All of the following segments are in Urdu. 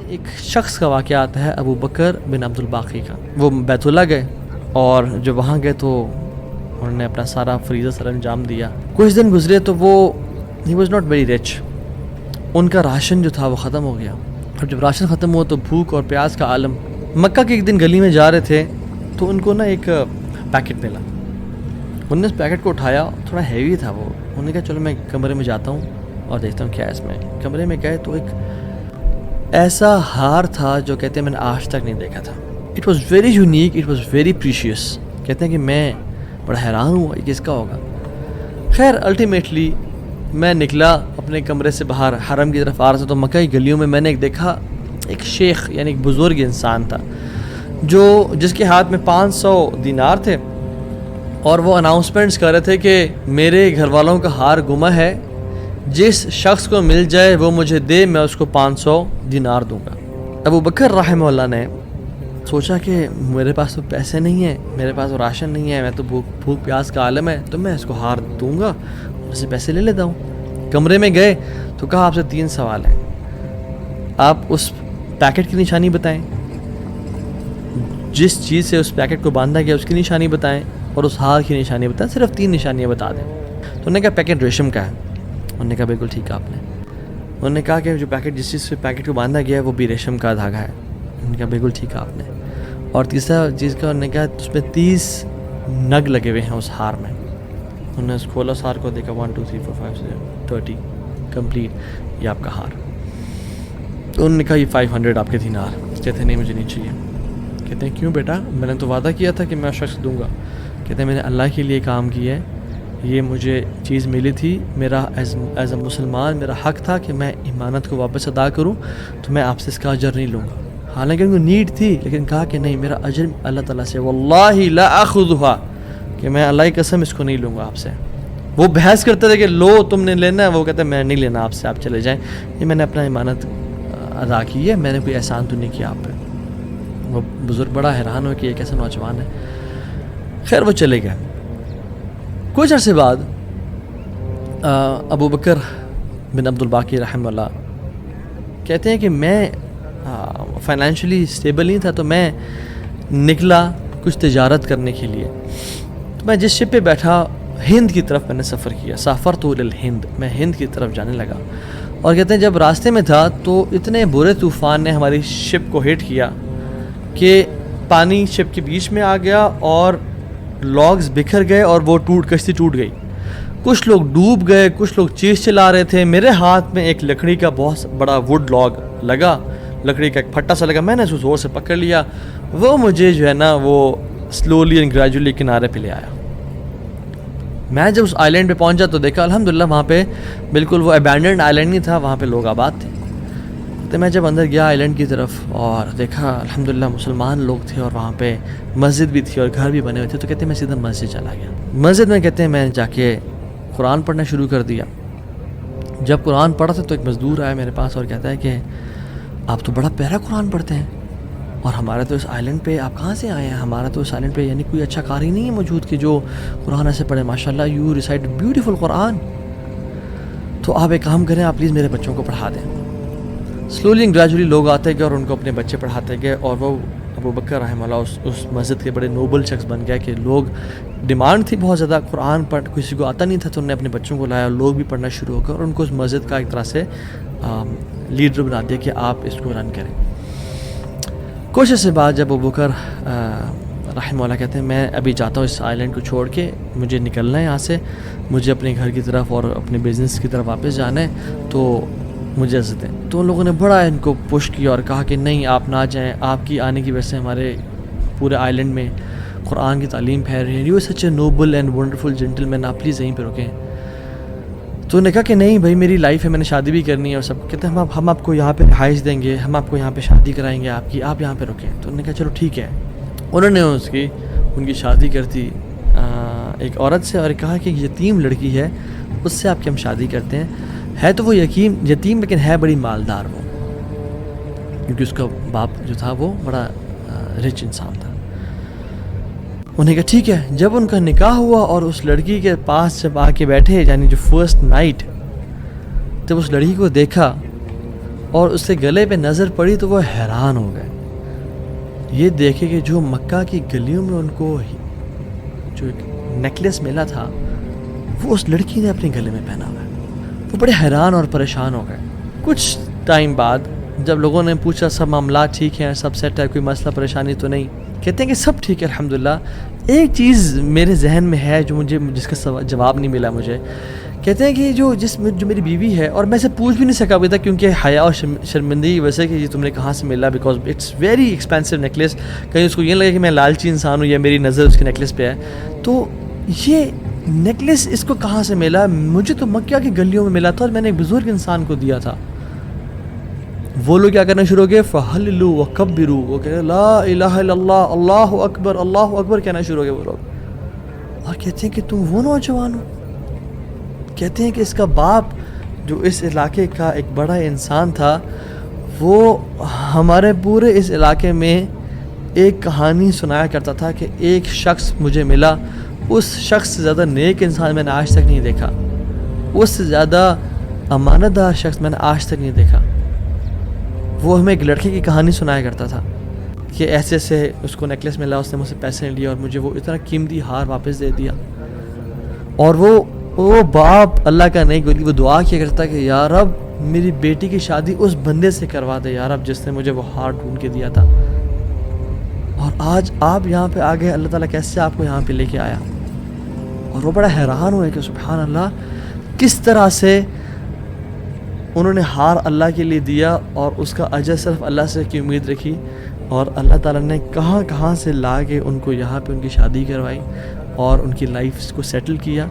ایک شخص کا واقعہ آتا ہے ابو بکر بن عبد الباقی کا. وہ بیت اللہ گئے اور جب وہاں گئے تو انہوں نے اپنا سارا فریضہ سر انجام دیا. کچھ دن گزرے تو وہ ہی واز ناٹ ویری رچ. ان کا راشن جو تھا وہ ختم ہو گیا. اور جب راشن ختم ہوا تو بھوک اور پیاس کا عالم. مکہ کے ایک دن گلی میں جا رہے تھے تو ان کو نا ایک پیکٹ ملا. انہوں نے اس پیکٹ کو اٹھایا, تھوڑا ہیوی تھا وہ. انہوں نے کہا چلو میں کمرے میں جاتا ہوں اور دیکھتا ہوں کیا ہے اس میں. کمرے میں گئے تو ایک ایسا ہار تھا جو کہتے ہیں میں نے آج تک نہیں دیکھا تھا. It was very unique, it was very precious. کہتے ہیں کہ میں بڑا حیران ہوا یہ کس کا ہوگا. خیر الٹیمیٹلی میں نکلا اپنے کمرے سے باہر, حرم کی طرف آ رہا تھا تو مکہ کی گلیوں میں نے ایک دیکھا ایک شیخ یعنی ایک بزرگ انسان تھا جس کے ہاتھ میں 500 دینار تھے اور وہ اناؤنسمنٹس کر رہے تھے کہ میرے گھر والوں کا ہار گما ہے, جس شخص کو مل جائے وہ مجھے دے, میں اس کو 500 دینار دوں گا. ابو بکر رحمہ اللہ نے سوچا کہ میرے پاس تو پیسے نہیں ہیں, میرے پاس تو راشن نہیں ہے, میں تو بھوک پیاس کا عالم ہے, تو میں اس کو ہار دوں گا, اس سے پیسے لے لیتا ہوں. کمرے میں گئے تو کہا آپ سے 3 سوال ہیں, آپ اس پیکٹ کی نشانی بتائیں, جس چیز سے اس پیکٹ کو باندھا گیا اس کی نشانی بتائیں, اور اس ہار کی نشانی بتائیں. صرف 3 نشانیاں بتا دیں. تو انہوں نے کہا پیکٹ ریشم کا ہے. انہوں نے کہا بالکل ٹھیک ہے آپ نے. انہوں نے کہا کہ جو پیکٹ جس چیز سے پیکٹ کو باندھا گیا ہے وہ بھی ریشم کا دھاگا ہے. انہوں نے کہا بالکل ٹھیک ہے آپ نے. اور تیسرا چیز کا انہوں نے کہا اس میں 30 نگ لگے ہوئے ہیں اس ہار میں. انہوں نے کھولا اس ہار کو, دیکھا 1 2 3 4 5 6 30 کمپلیٹ, یہ آپ کا ہار. تو انہوں نے کہا یہ 500 آپ کے دینار. کہتے ہیں نہیں مجھے نہیں چاہیے. کہتے ہیں کیوں بیٹا, میں نے تو وعدہ کیا تھا کہ میں شخص دوں گا. کہتے ہیں میں نے اللہ کے لیے کام کیا ہے, یہ مجھے چیز ملی تھی, میرا ایز اے مسلمان میرا حق تھا کہ میں امانت کو واپس ادا کروں, تو میں آپ سے اس کا اجر نہیں لوں گا. حالانکہ ان کو نیڈ تھی لیکن کہا کہ نہیں میرا اجر اللہ تعالیٰ سے, واللہ لا اخذھا, کہ میں اللہ کی قسم اس کو نہیں لوں گا آپ سے. وہ بحث کرتے تھے کہ لو تم نے لینا ہے, وہ کہتے ہیں میں نہیں لینا آپ سے, آپ چلے جائیں, یہ میں نے اپنا امانت ادا کی ہے, میں نے کوئی احسان تو نہیں کیا آپ پہ. وہ بزرگ بڑا حیران ہو کہ یہ کیسا نوجوان ہے. خیر وہ چلے گئے. کچھ عرصے بعد ابو بکر بن عبد الباقی رحمہ اللہ کہتے ہیں کہ میں فائنینشلی اسٹیبل نہیں تھا, تو میں نکلا کچھ تجارت کرنے کے لیے. تو میں جس شپ پہ بیٹھا ہند کی طرف میں نے سفر کیا, سافرت الی الہند, میں ہند کی طرف جانے لگا. اور کہتے ہیں جب راستے میں تھا تو اتنے برے طوفان نے ہماری شپ کو ہٹ کیا کہ پانی شپ کے بیچ میں آ گیا اور لاگز بکھر گئے اور وہ کشتی ٹوٹ گئی. کچھ لوگ ڈوب گئے, کچھ لوگ چیز چلا رہے تھے. میرے ہاتھ میں ایک لکڑی کا بہت بڑا ووڈ لاگ لگا, لکڑی کا ایک پھٹا سا لگا, میں نے اس کو زور سے پکڑ لیا. وہ مجھے جو ہے نا وہ سلولی اینڈ گریجولی کنارے پہ لے آیا. میں جب اس آئی لینڈ پہ پہنچا تو دیکھا الحمدللہ وہاں پہ بالکل وہ ابینڈنڈ آئی لینڈ نہیں تھا, وہاں پہ لوگ آباد تھے. تو میں جب اندر گیا آئی لینڈ کی طرف اور دیکھا الحمدللہ مسلمان لوگ تھے اور وہاں پہ مسجد بھی تھی اور گھر بھی بنے ہوئے تھے. تو کہتے ہیں میں سیدھا مسجد چلا گیا. مسجد میں کہتے ہیں میں جا کے قرآن پڑھنا شروع کر دیا. جب قرآن پڑھا تھا تو ایک مزدور آیا میرے پاس اور کہتا ہے کہ آپ تو بڑا پیارا قرآن پڑھتے ہیں, اور ہمارا تو اس آئی لینڈ پہ آپ کہاں سے آئے ہیں, ہمارا تو اس آئی لینڈ پہ یعنی کوئی اچھا قاری نہیں ہے موجود کہ جو قرآن ایسے پڑھے, ماشاء اللہ یو ریسائٹ بیوٹیفل قرآن, تو آپ ایک کام کریں آپ پلیز میرے بچوں کو پڑھا دیں. سلولی اینڈ گریجولی لوگ آتے گئے اور ان کو اپنے بچے پڑھاتے گئے, اور وہ ابو بکر رحمہ اللہ اس مسجد کے بڑے نوبل شخص بن گیا کہ لوگ ڈیمانڈ تھی بہت زیادہ, قرآن پڑھ کسی کو آتا نہیں تھا تو انہوں نے اپنے بچوں کو لایا اور لوگ بھی پڑھنا شروع ہو گئے, اور ان کو اس مسجد کا ایک طرح سے لیڈر بنا دیا کہ آپ اس کو رن کریں. کچھ عرصے بعد جب ابو بکر رحمہ اللہ کہتے ہیں میں ابھی جاتا ہوں اس آئی لینڈ کو چھوڑ کے, مجھے نکلنا ہے یہاں سے, مجھے اپنے گھر کی طرف اور اپنے بزنس کی طرف واپس جانا ہے, تو مجھے اجازت دیں. تو ان لوگوں نے بڑا ان کو پش کیا اور کہا کہ نہیں آپ نہ جائیں, آپ کی آنے کی وجہ سے ہمارے پورے آئی لینڈ میں قرآن کی تعلیم پھیل رہی ہے, you such a noble and wonderful gentleman, آپ پلیز یہیں پہ رکیں. تو انہوں نے کہا کہ نہیں بھائی میری لائف ہے, میں نے شادی بھی کرنی ہے اور سب. کہتے ہیں ہم آپ کو یہاں پہ رہائش دیں گے, ہم آپ کو یہاں پہ شادی کرائیں گے آپ کی, آپ یہاں پہ رکیں. تو انہوں نے کہا چلو ٹھیک ہے. انہوں نے ان کی شادی کر دی ایک عورت سے, اور کہا کہ یتیم لڑکی ہے اس سے آپ کی ہم شادی کرتے ہیں. ہے تو وہ یتیم لیکن ہے بڑی مالدار وہ, کیونکہ اس کا باپ جو تھا وہ بڑا رچ انسان تھا. انہوں نے کہا ٹھیک ہے. جب ان کا نکاح ہوا اور اس لڑکی کے پاس جب آ کے بیٹھے, یعنی جو فرسٹ نائٹ, جب اس لڑکی کو دیکھا اور اس کے گلے پہ نظر پڑی تو وہ حیران ہو گئے، یہ دیکھے کہ جو مکہ کی گلیوں میں ان کو جو ایک نیکلیس ملا تھا وہ اس لڑکی نے اپنے گلے میں پہنا ہوا ہے۔ وہ بڑے حیران اور پریشان ہو گئے۔ کچھ ٹائم بعد جب لوگوں نے پوچھا سب معاملات ٹھیک ہیں، سب سیٹ ہے، کوئی مسئلہ پریشانی تو نہیں، کہتے ہیں کہ سب ٹھیک ہے الحمدللہ، ایک چیز میرے ذہن میں ہے جس کا جواب نہیں ملا مجھے۔ کہتے ہیں کہ جو میری بیوی ہے، اور میں سے پوچھ بھی نہیں سکا ابھی تک کیونکہ حیا اور شرمندگی ویسے کہ یہ تم نے کہاں سے ملا، because it's very expensive necklace, کہیں اس کو یہ لگے کہ میں لالچی انسان ہوں یا میری نظر اس کے نیکلیس پہ ہے، تو یہ نیکلیس اس کو کہاں سے ملا؟ مجھے تو مکہ کی گلیوں میں ملا تھا اور میں نے ایک بزرگ انسان کو دیا تھا۔ وہ لوگ کیا کرنا شروع ہو گئے، فَحَلِّلُوا وَكَبِّرُوا، وہ کہتے ہیں لا الہ الا اللہ، اللہ اکبر کہنا شروع ہو گئے وہ لوگ، اور کہتے ہیں کہ تم وہ نوجوان ہو؟ کہتے ہیں کہ اس کا باپ جو اس علاقے کا ایک بڑا انسان تھا، وہ ہمارے پورے اس علاقے میں ایک کہانی سنایا کرتا تھا کہ ایک شخص مجھے ملا، اس شخص سے زیادہ نیک انسان میں نے آج تک نہیں دیکھا، اس سے زیادہ امانت دار شخص میں نے آج تک نہیں دیکھا۔ وہ ہمیں ایک لڑکے کی کہانی سنایا کرتا تھا کہ ایسے ایسے اس کو نیکلیس ملا، اس نے مجھ سے پیسے نہیں لیا اور مجھے وہ اتنا قیمتی ہار واپس دے دیا، اور وہ باپ اللہ کا نہیں، وہ دعا کیا کرتا کہ یا رب میری بیٹی کی شادی اس بندے سے کروا دے یا رب جس نے مجھے وہ ہار ڈھونڈ کے دیا تھا، اور آج آپ یہاں پہ آ گئے، اللہ تعالیٰ کیسے آپ کو یہاں پہ لے کے آیا؟ اور وہ بڑا حیران ہوئے کہ سبحان اللہ، کس طرح سے انہوں نے ہار اللہ کے لیے دیا اور اس کا اجر صرف اللہ سے کی امید رکھی، اور اللہ تعالیٰ نے کہاں کہاں سے لا کے ان کو یہاں پہ ان کی شادی کروائی اور ان کی لائف کو سیٹل کیا،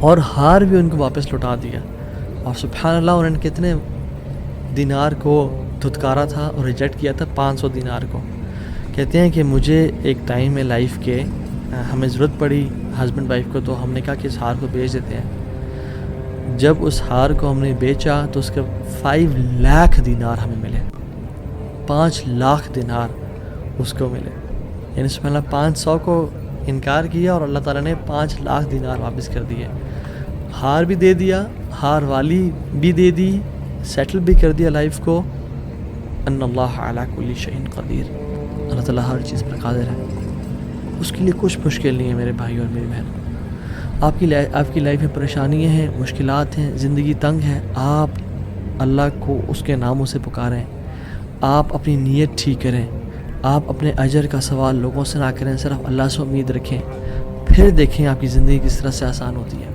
اور ہار بھی ان کو واپس لوٹا دیا۔ اور سبحان اللہ انہوں نے کتنے دینار کو دھتکارا تھا اور ریجیکٹ کیا تھا؟ 500 دینار کو۔ کہتے ہیں کہ مجھے ایک ٹائم میں لائف کے ہمیں ضرورت پڑی ہسبینڈ وائف کو، تو ہم نے کہا کہ اس ہار کو بیچ دیتے ہیں۔ جب اس ہار کو ہم نے بیچا تو اس کے 5 لاکھ دینار ہمیں ملے، 5 لاکھ دینار اس کو ملے، یعنی سبحان اللہ 500 کو انکار کیا اور اللہ تعالیٰ نے 5 لاکھ دینار واپس کر دیے، ہار بھی دے دیا، ہار والی بھی دے دی، سیٹل بھی کر دیا لائف کو۔ ان اللہ علی کل شیء قدیر، اللہ تعالیٰ ہر چیز پر قادر ہے، اس کے لیے کچھ مشکل نہیں ہے میرے بھائی اور میری بہن۔ آپ کی لائف میں پریشانیاں ہیں، مشکلات ہیں، زندگی تنگ ہے، آپ اللہ کو اس کے ناموں سے پکاریں، آپ اپنی نیت ٹھیک کریں، آپ اپنے اجر کا سوال لوگوں سے نہ کریں، صرف اللہ سے امید رکھیں، پھر دیکھیں آپ کی زندگی کس طرح سے آسان ہوتی ہے۔